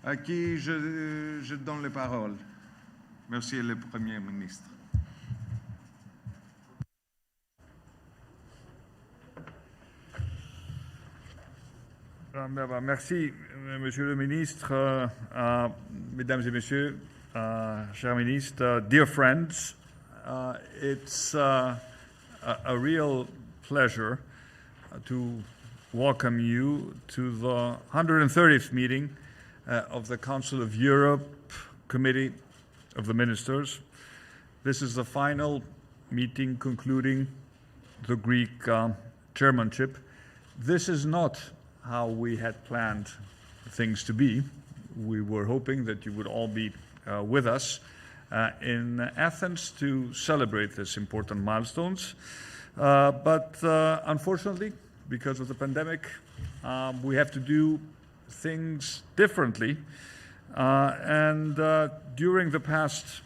à qui je donne la parole. Merci, le Premier ministre. Merci, Monsieur le Ministre, Mesdames et Messieurs, chers ministres, dear friends. It's a real pleasure to welcome you to the 130th meeting of the Council of Europe Committee of the Ministers. This is the final meeting concluding the Greek chairmanship. This is not how we had planned things to be. We were hoping that you would all be with us in Athens to celebrate this important milestones. But unfortunately, because of the pandemic, we have to do things differently. And during the past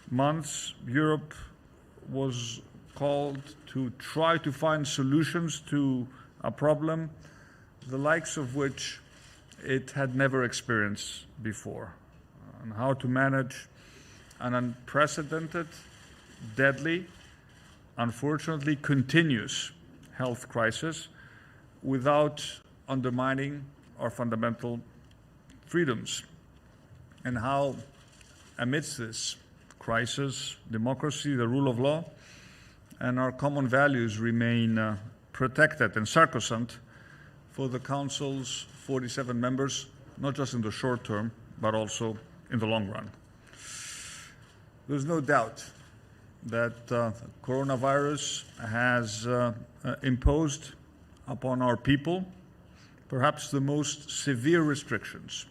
months, Europe was called to try to find solutions to a problem the likes of which it had never experienced before, and how to manage an unprecedented, deadly, unfortunately continuous health crisis without undermining our fundamental freedoms, and how amidst this crisis, democracy, the rule of law, and our common values remain protected and sacrosanct for the Council's 47 members, not just in the short term, but also in the long run. There's no doubt that coronavirus has imposed upon our people perhaps the most severe restrictions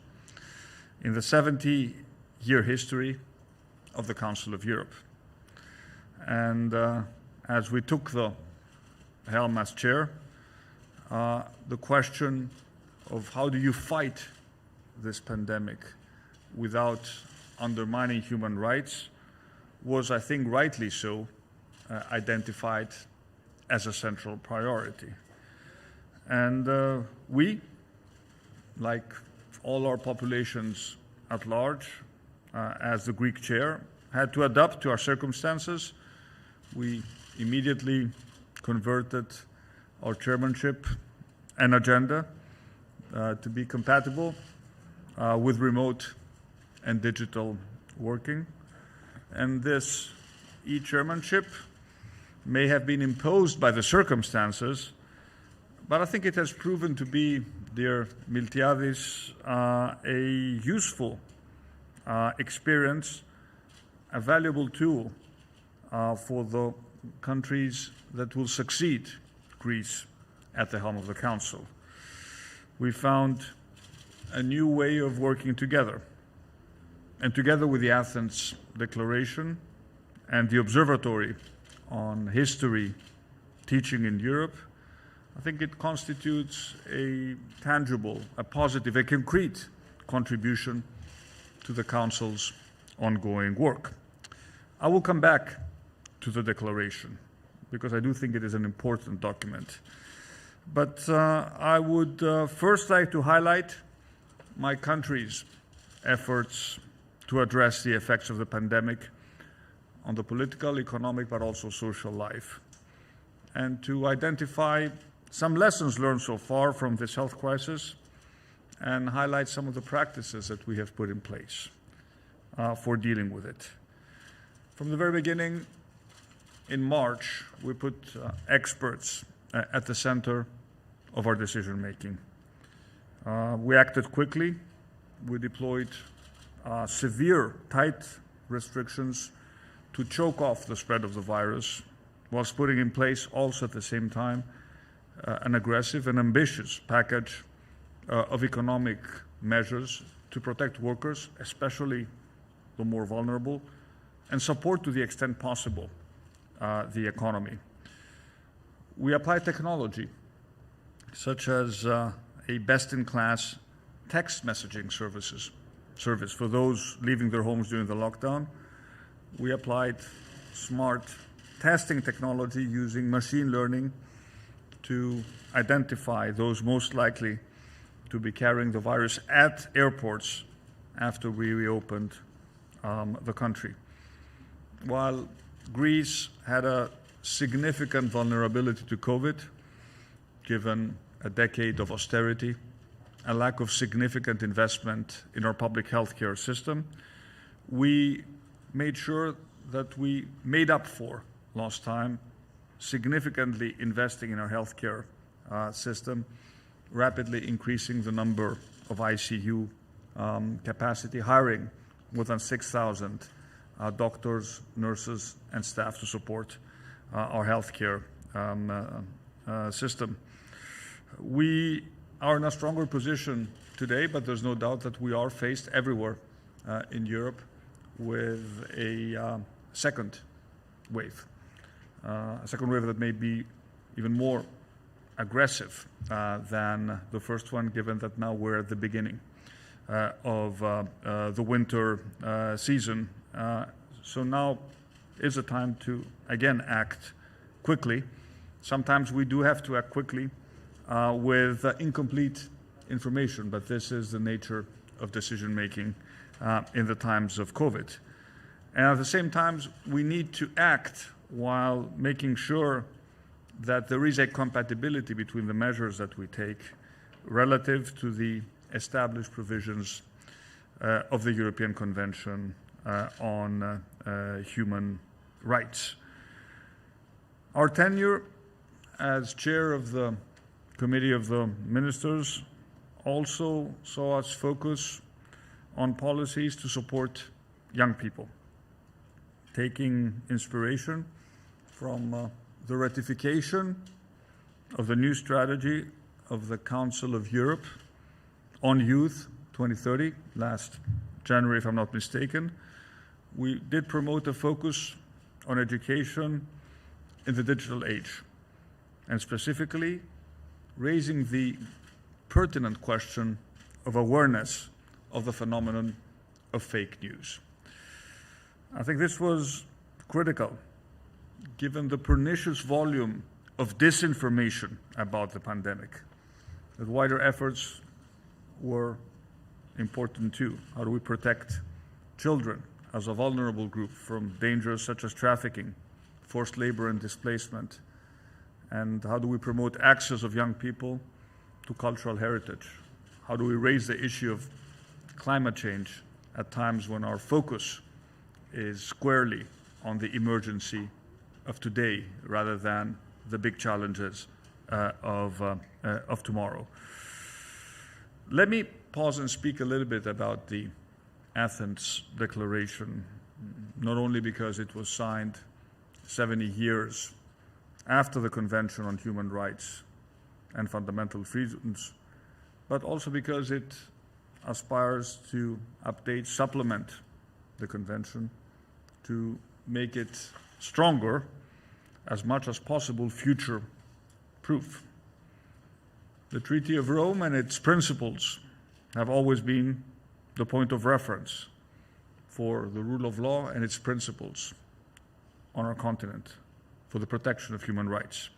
in the 70-year history of the Council of Europe. And as we took the helm as chair, the question of how do you fight this pandemic without undermining human rights was, I think rightly so, identified as a central priority. And we, like all our populations at large, as the Greek chair, had to adapt to our circumstances. We immediately converted our chairmanship and agenda to be compatible with remote and digital working. And this e-chairmanship may have been imposed by the circumstances, but I think it has proven to be, dear Miltiadis, a useful experience, a valuable tool for the countries that will succeed Greece at the helm of the Council. We found a new way of working together. And together with the Athens Declaration and the Observatory on History Teaching in Europe, I think it constitutes a tangible, a positive, a concrete contribution to the Council's ongoing work. I will come back to the declaration because I do think it is an important document. But I would first like to highlight my country's efforts to address the effects of the pandemic on the political, economic, but also social life, and to identify some lessons learned so far from this health crisis and highlight some of the practices that we have put in place for dealing with it. From the very beginning, in March, we put experts at the center of our decision-making. We acted quickly. We deployed severe, tight restrictions to choke off the spread of the virus, whilst putting in place also at the same time an aggressive and ambitious package of economic measures to protect workers, especially the more vulnerable, and support to the extent possible the economy. We apply technology, such as a best-in-class text messaging service for those leaving their homes during the lockdown. We applied smart testing technology using machine learning to identify those most likely to be carrying the virus at airports after we reopened the country. While Greece had a significant vulnerability to COVID, given a decade of austerity, a lack of significant investment in our public healthcare system, we made sure that we made up for lost time, significantly investing in our healthcare system, rapidly increasing the number of ICU capacity, hiring more than 6,000 doctors, nurses, and staff to support our healthcare system. We are in a stronger position today, but there's no doubt that we are faced everywhere in Europe with a second wave that may be even more aggressive than the first one, given that now we're at the beginning of the winter season. So now is a time to, again, act quickly. Sometimes we do have to act quickly with incomplete information, but this is the nature of decision-making in the times of COVID. And at the same time, we need to act while making sure that there is a compatibility between the measures that we take relative to the established provisions of the European Convention on Human Rights. Our tenure as chair of the Committee of the Ministers also saw us focus on policies to support young people, taking inspiration from the ratification of the new strategy of the Council of Europe on Youth 2030, last January, if I'm not mistaken. We did promote a focus on education in the digital age, and specifically raising the pertinent question of awareness of the phenomenon of fake news. I think this was critical, given the pernicious volume of disinformation about the pandemic. That wider efforts were important too. How do we protect children as a vulnerable group from dangers such as trafficking, forced labor and displacement? And how do we promote access of young people to cultural heritage? How do we raise the issue of climate change at times when our focus is squarely on the emergency of today rather than the big challenges of tomorrow? Let me pause and speak a little bit about the Athens Declaration, not only because it was signed 70 years after the Convention on Human Rights and Fundamental Freedoms, but also because it aspires to update, supplement the Convention to make it stronger, as much as possible future-proof. The Treaty of Rome and its principles have always been the point of reference for the rule of law and its principles on our continent for the protection of human rights.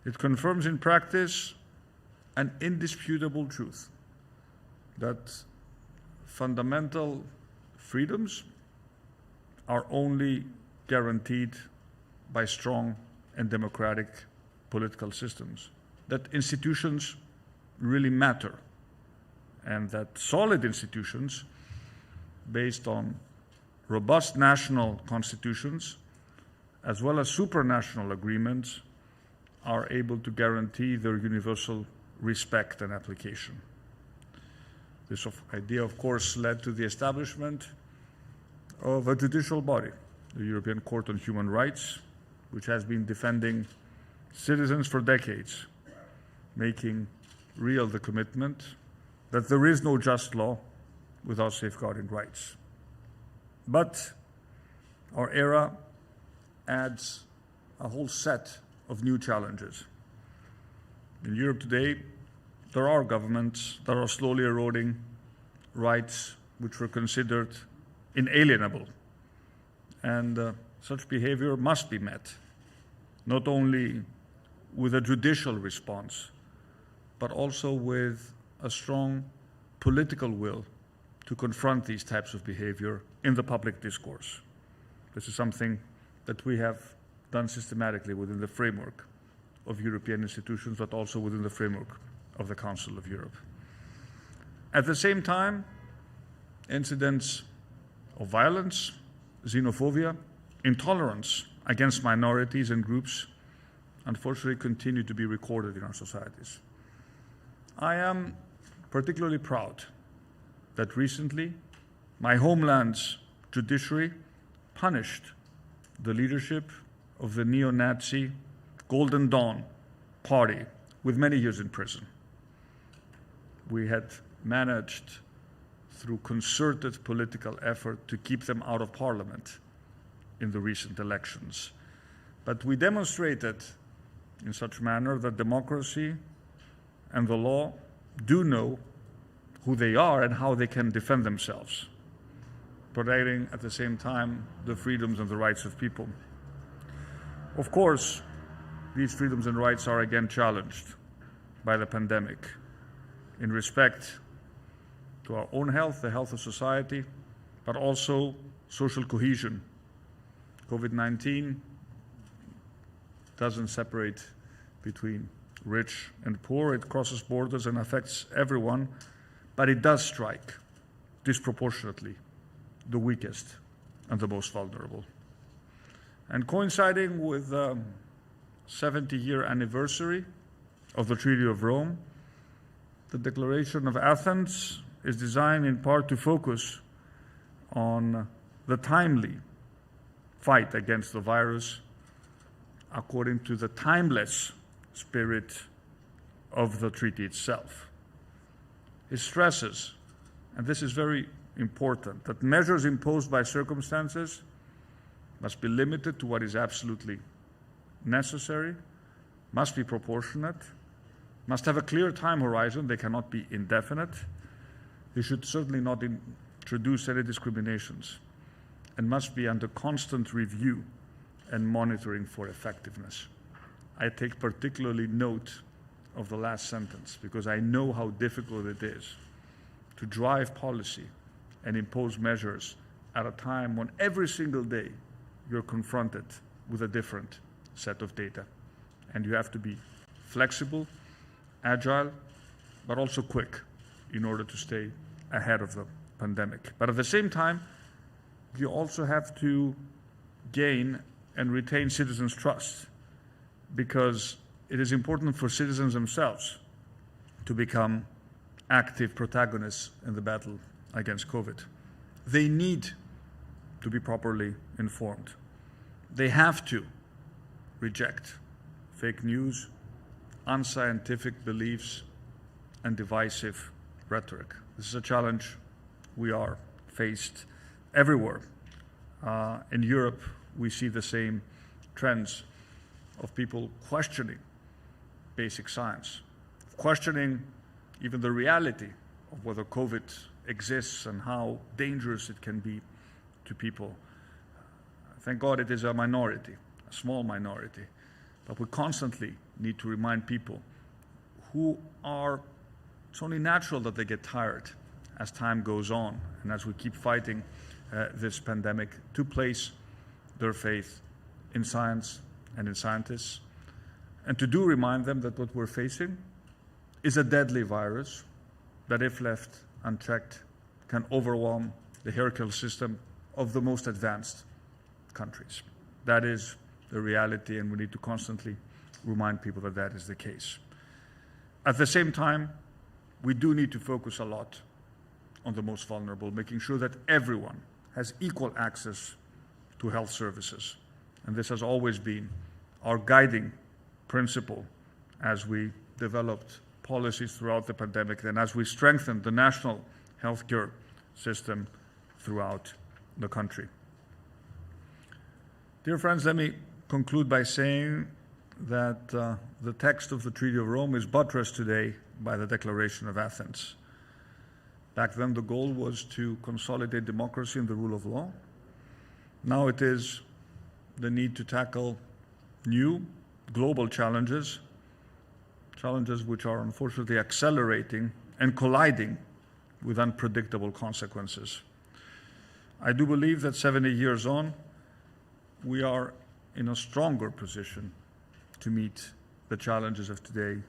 It confirms in practice an indisputable truth that fundamental freedoms are only guaranteed by strong and democratic political systems, that institutions really matter, and that solid institutions based on robust national constitutions as well as supranational agreements are able to guarantee their universal respect and application. This idea, of course, led to the establishment of a judicial body, the European Court on Human Rights, which has been defending citizens for decades, making real the commitment that there is no just law without safeguarding rights. But our era adds a whole set of new challenges. In Europe today, there are governments that are slowly eroding rights which were considered inalienable. And such behavior must be met, not only with a judicial response, but also with a strong political will to confront these types of behavior in the public discourse. This is something that we have done systematically within the framework of European institutions, but also within the framework of the Council of Europe. At the same time, incidents of violence, xenophobia, intolerance against minorities and groups unfortunately continue to be recorded in our societies. I am particularly proud that recently my homeland's judiciary punished the leadership of the neo-Nazi Golden Dawn party with many years in prison. We had managed, through concerted political effort, to keep them out of parliament in the recent elections. But we demonstrated in such manner that democracy and the law do know who they are and how they can defend themselves, protecting at the same time the freedoms and the rights of people. Of course, these freedoms and rights are again challenged by the pandemic in respect to our own health, the health of society, but also social cohesion. COVID-19 doesn't separate between rich and poor. It crosses borders and affects everyone, but it does strike disproportionately the weakest and the most vulnerable. And coinciding with the 70-year anniversary of the Treaty of Rome, the Declaration of Athens is designed in part to focus on the timely fight against the virus according to the timeless spirit of the treaty itself. It stresses, and this is very important, that measures imposed by circumstances must be limited to what is absolutely necessary, must be proportionate, must have a clear time horizon, they cannot be indefinite, they should certainly not introduce any discriminations, and must be under constant review and monitoring for effectiveness. I take particularly note of the last sentence because I know how difficult it is to drive policy and impose measures at a time when every single day you're confronted with a different set of data. And you have to be flexible, agile, but also quick in order to stay ahead of the pandemic. But at the same time, you also have to gain and retain citizens' trust, because it is important for citizens themselves to become active protagonists in the battle against COVID. They need to be properly informed. They have to reject fake news, unscientific beliefs, and divisive rhetoric. This is a challenge we are faced everywhere. In Europe, we see the same trends of people questioning basic science, questioning even the reality of whether COVID exists and how dangerous it can be to people. Thank God it is a minority, a small minority, but we constantly need to remind people who are, it's only natural that they get tired as time goes on and as we keep fighting this pandemic, to place their faith in science and in scientists, and to do remind them that what we're facing is a deadly virus that, if left unchecked, can overwhelm the healthcare system of the most advanced countries. That is the reality, and we need to constantly remind people that that is the case. At the same time, we do need to focus a lot on the most vulnerable, making sure that everyone has equal access to health services. And this has always been our guiding principle as we developed policies throughout the pandemic and as we strengthened the national healthcare system throughout the country. Dear friends, let me conclude by saying that the text of the Treaty of Rome is buttressed today by the Declaration of Athens. Back then, the goal was to consolidate democracy and the rule of law. Now it is the need to tackle new global challenges which are unfortunately accelerating and colliding with unpredictable consequences. I do believe that 70 years on, we are in a stronger position to meet the challenges of today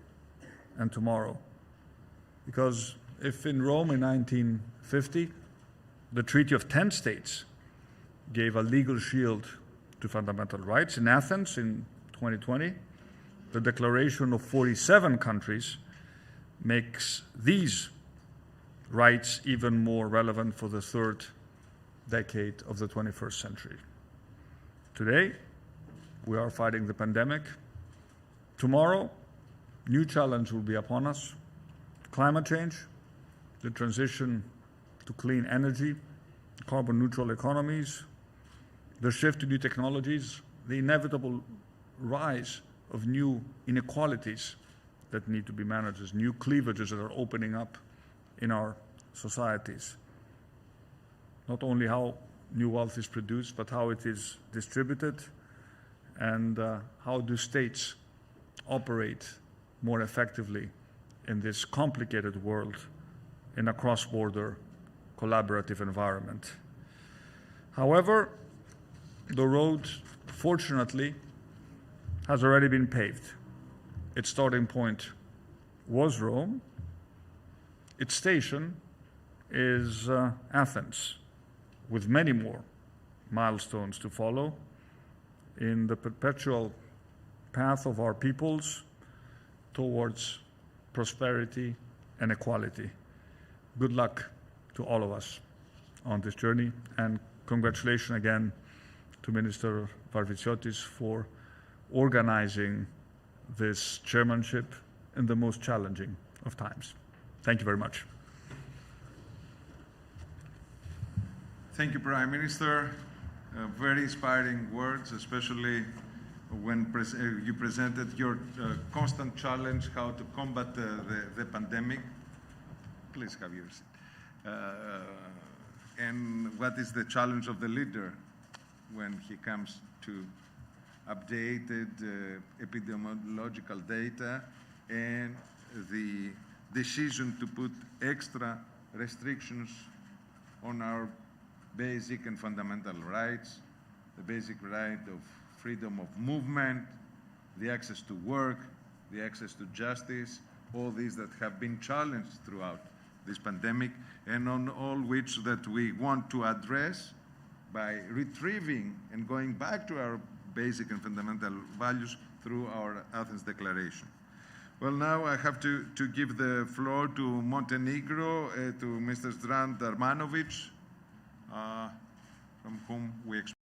and tomorrow. Because if in Rome in 1950, the Treaty of 10 States gave a legal shield to fundamental rights, in Athens in 2020, the Declaration of 47 countries makes these rights even more relevant for the third decade of the 21st century. Today, we are fighting the pandemic. Tomorrow, new challenge will be upon us. Climate change, the transition to clean energy, carbon neutral economies, the shift to new technologies, the inevitable rise of new inequalities that need to be managed, as new cleavages that are opening up in our societies. Not only how new wealth is produced, but how it is distributed, and how do states operate more effectively in this complicated world in a cross-border collaborative environment. However, the road, fortunately, has already been paved. Its starting point was Rome. Its station is Athens, with many more milestones to follow in the perpetual path of our peoples towards prosperity and equality. Good luck to all of us on this journey, and congratulations again to Minister Varvitsiotis for organizing this chairmanship in the most challenging of times. Thank you very much. Thank you, Prime Minister. Very inspiring words, especially when you presented your constant challenge, how to combat the pandemic. Please have your seat. And what is the challenge of the leader when he comes to updated epidemiological data and the decision to put extra restrictions on our basic and fundamental rights, the basic right of freedom of movement, the access to work, the access to justice, all these that have been challenged throughout this pandemic, and on all which that we want to address by retrieving and going back to our basic and fundamental values through our Athens Declaration. Well, now I have to give the floor to Montenegro, to Mr. Zdran Darmanovic, from whom we expect